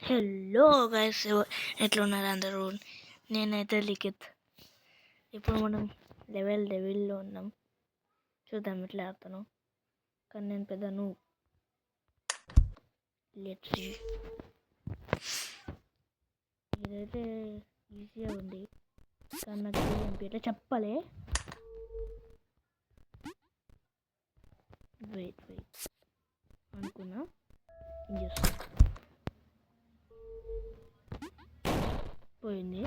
Hello guys, ఎట్లున్నారు అందరూ? నేనైతే లిఖిత్. ఇప్పుడు మనం డెవిల్లో ఉన్నాం. చూద్దాం ఎట్లా ఆడుతాను. కానీ నేను పెద్ద లెట్స్ ఇదైతే ఈజీగా ఉంది, కానీ నాకు ఎట్లా చెప్పలే. వెయిట్ అనుకున్నా. పోయింది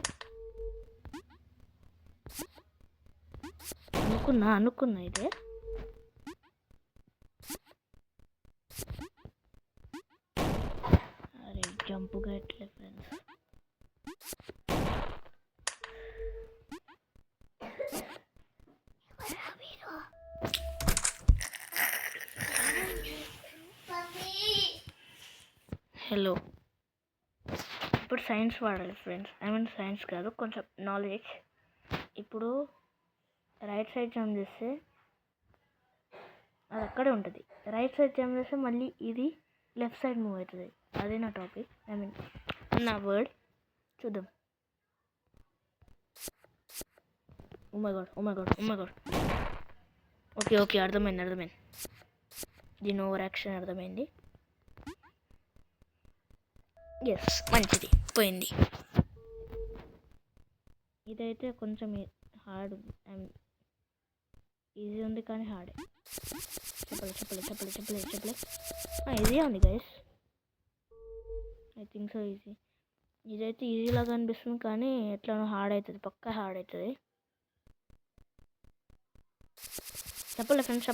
అనుకున్నా అయితే. అరే జంపుగా ఎట్లే ఫ్రెండ్స్. హలో, ఇప్పుడు సైన్స్ వాడాలి ఫ్రెండ్స్. సైన్స్ కాదు, కొంచెం నాలెడ్జ్. ఇప్పుడు రైట్ సైడ్ జంప్ చేస్తే అది అక్కడే ఉంటుంది. రైట్ సైడ్ జంప్ చేస్తే మళ్ళీ ఇది లెఫ్ట్ సైడ్ మూవ్ అవుతుంది. అదే నా టాపిక్, నా వర్డ్. చూద్దాం. Oh my God. ఓకే అర్థమైంది. దీని ఓవర్ యాక్షన్ అర్థమైంది. ఎస్, మంచిది. పోయింది. ఇదైతే కొంచెం హార్డ్, ఈజీ ఉంది కానీ హార్డ్. చెప్పలే. ఈజీ ఉంది guys. I think so easy. ఇదైతే ఈజీ లాగా అనిపిస్తుంది కానీ ఎట్లా హార్డ్ అవుతుంది, పక్కా హార్డ్ అవుతుంది. చెప్పలే ఫ్రెండ్స్.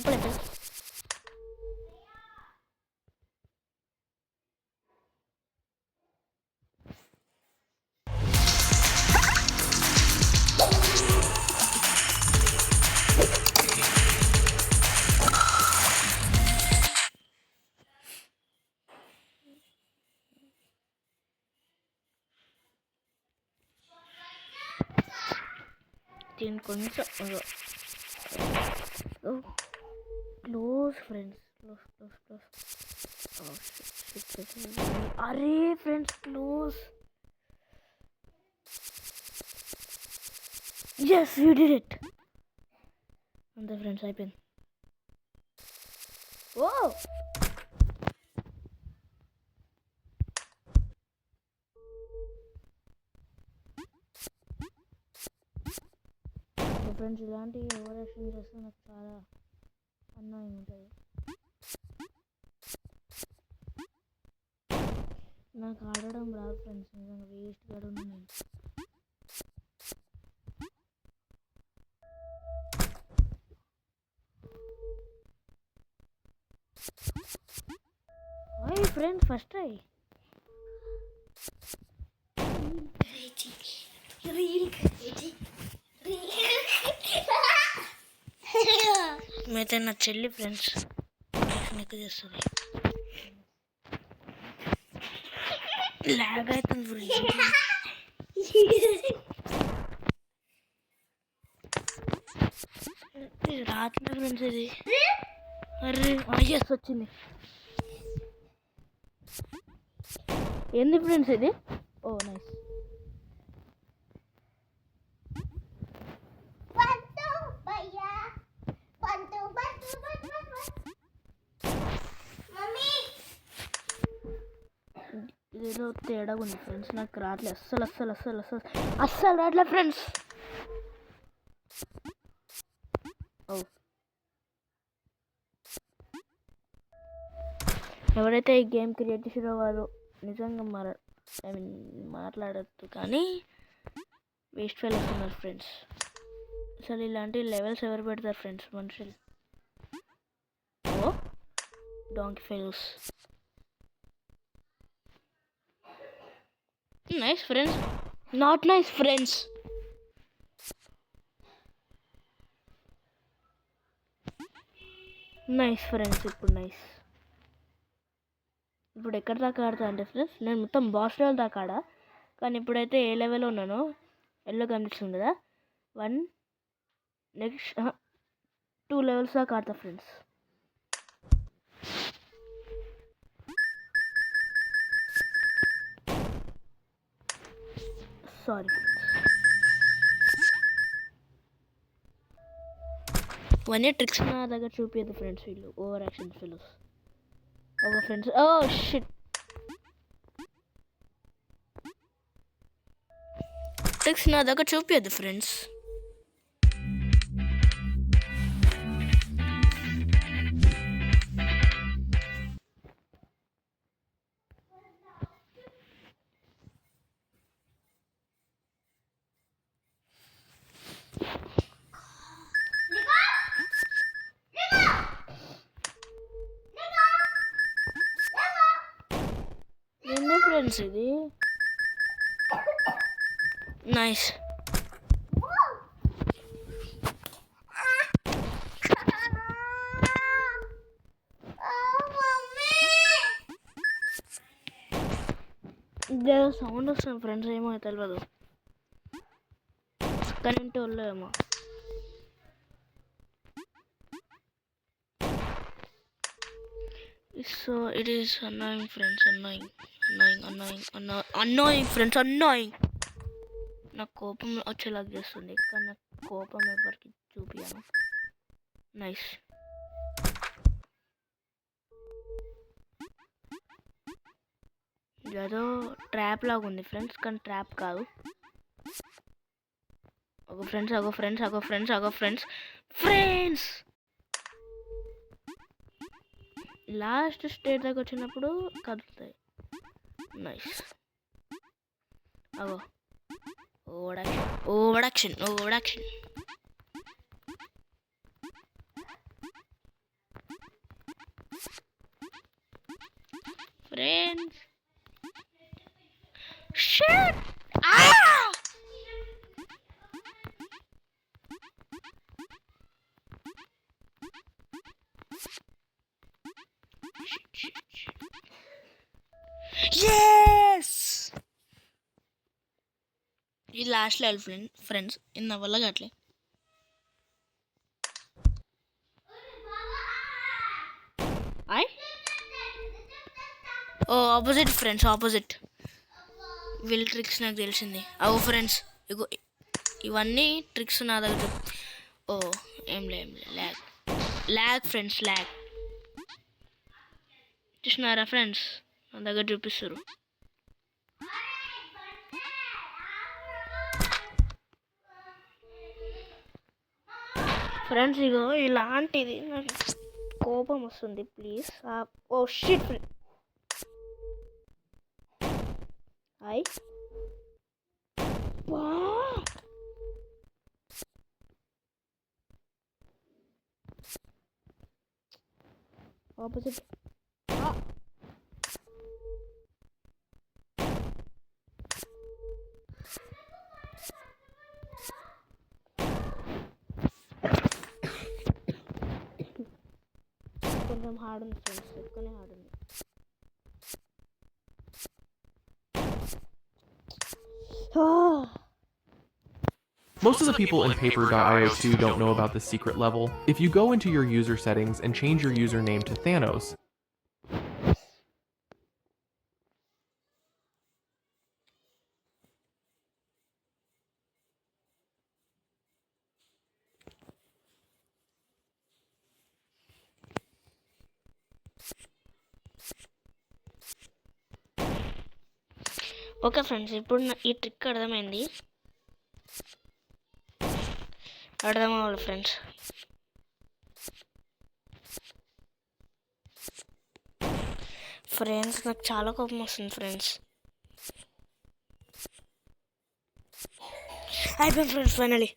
దీని కొంచెం క్లోజ్ ఫ్రెండ్స్. అరే friends, close. Yes, you did it. అంతే ఫ్రెండ్స్, అయిపోయింది. ఓ ఫ్రెండ్స్, ఇలాంటి ఓవర్ యాక్షన్ చేస్తే నాకు చాలా అన్నాయింగ్ ఉంటుంది. నాకు ఆడడం రాదు ఫ్రెండ్స్, నిజంగా వేస్ట్ కూడా ఉన్నాను. Friends, first try. అయితే నా చెల్లి ఫ్రెండ్స్ ఎక్కువ చేస్తుంది. లాగ్ అవుతుంది ఫ్రెండ్స్. రాత్రి ఫ్రెండ్స్ ఇది. అరే ఐఎస్ వచ్చింది. ఏంది ఫ్రెండ్స్ ఇది? ఓ నైస్. ఇదేదో తేడా ఉంది ఫ్రెండ్స్, నాకు రావట్లే అస్సలు రావట్లే ఫ్రెండ్స్. ఓ, ఎవరైతే ఈ గేమ్ క్రియేట్ చేసారో వాళ్ళు నిజంగా మాట్లాడద్దు, కానీ వేస్ట్ ఫెలోస్ ఉన్నారు ఫ్రెండ్స్. అసలు ఇలాంటి లెవెల్స్ ఎవరు పెడతారు ఫ్రెండ్స్ మనుషులు? Oh donkey fellows. Nice friends, not nice friends. Nice friends, ఇప్పుడు నైస్. ఇప్పుడు ఎక్కడ దాకా ఆడతా అంటే ఫ్రెండ్స్, నేను మొత్తం బాస్ లెవెల్ దాకా ఆడా, కానీ ఇప్పుడైతే ఏ లెవెల్లో ఉన్నానో ఎల్లో కనిపిస్తుంది కదా, 1 నెక్స్ట్ 2 లెవెల్స్ దాకా ఆడతా ఫ్రెండ్స్. సారీ. ఇవన్నీ ట్రిక్స్ నా దగ్గర చూపించదు ఫ్రెండ్స్. వీళ్ళు over action fellows. Over friends. Oh shit. Tricks నా దగ్గర చూపించదు ఫ్రెండ్స్. ఏంటి ఫ్రెండ్స్ ఇది? నైస్. ఇదే సౌండ్ వస్తుంది ఫ్రెండ్స్. ఏమో తెలియదు కానీ ఇంటి వాళ్ళు ఏమో. So it is annoying friends. Annoying friends. నాకు కోపం వచ్చేలాగా చేస్తుంది కానీ నాకు కోపం ఎవరికి చూపించాను. నైస్. ఏదో ట్రాప్ లాగా ఉంది ఫ్రెండ్స్ కానీ ట్రాప్ కాదు. ఫ్రెండ్స్ లాస్ట్ స్టేట్ దగ్గర వచ్చినప్పుడు కదులుతాయి. నైస్. అగో ఓవర్ యాక్షన్. Friends shit. ఈ లాస్ట్ లెవెల్ ఫ్రెండ్స్. ఇది నా వల్ల కావట్లే. Opposite friends, opposite. వీళ్ళ ట్రిక్స్ నాకు తెలిసింది. అవు ఫ్రెండ్స్ ఇగో ఇవన్నీ ట్రిక్స్ నా దగ్గర. ఓ ఏం లే ల్యాగ్ ఫ్రెండ్స్, ల్యాగ్. చూసినారా ఫ్రెండ్స్? నా దగ్గర చూపిస్తారు. ఫ్రెండ్స్ ఇగో ఇలాంటిది నాకు కోపం వస్తుంది. ప్లీజ్. Oh shit. ఆపోజిట్. కొంచెం హార్డ్ ఉంది ఫ్రెండ్స్, ఎక్కువనే హార్డ్ ఉంది. Most of the people in Paper.io2 don't know about this secret level. If you go into your user settings and change your username to Thanos, okay friends, ఇప్పుడు ఈ trick అర్థమైంది. అర్థమవ్వాలి friends. Friends నాకు చాలా కోపం వస్తుంది friends. అయిపోయింది friends finally.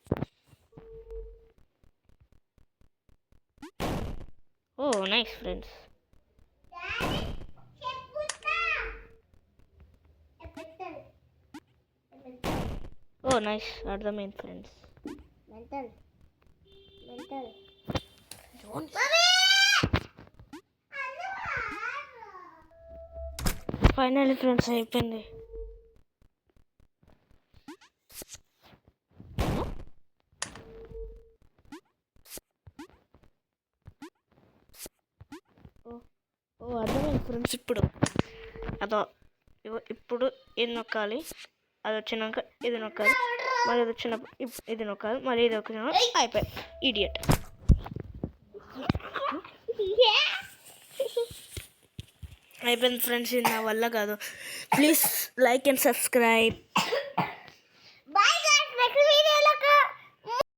ఓ nice friends. ఓ nice, అర్థమైంది friends. Finally friends అయిపోయింది. ఓ అర్థమైంది ఫ్రెండ్స్. ఇప్పుడు అదో ఇప్పుడు ఏం నొక్కాలి? అది వచ్చినాక ఇది నొక్కాలి, మళ్ళీ ఇది వచ్చినప్పుడు ఇది నొక్కాలి, మళ్ళీ ఇది వచ్చినప్పుడు అయిపోయి ఇడియట్. అయిపోయింది ఫ్రెండ్స్, ఇది నా వల్ల కాదు. Please like and subscribe.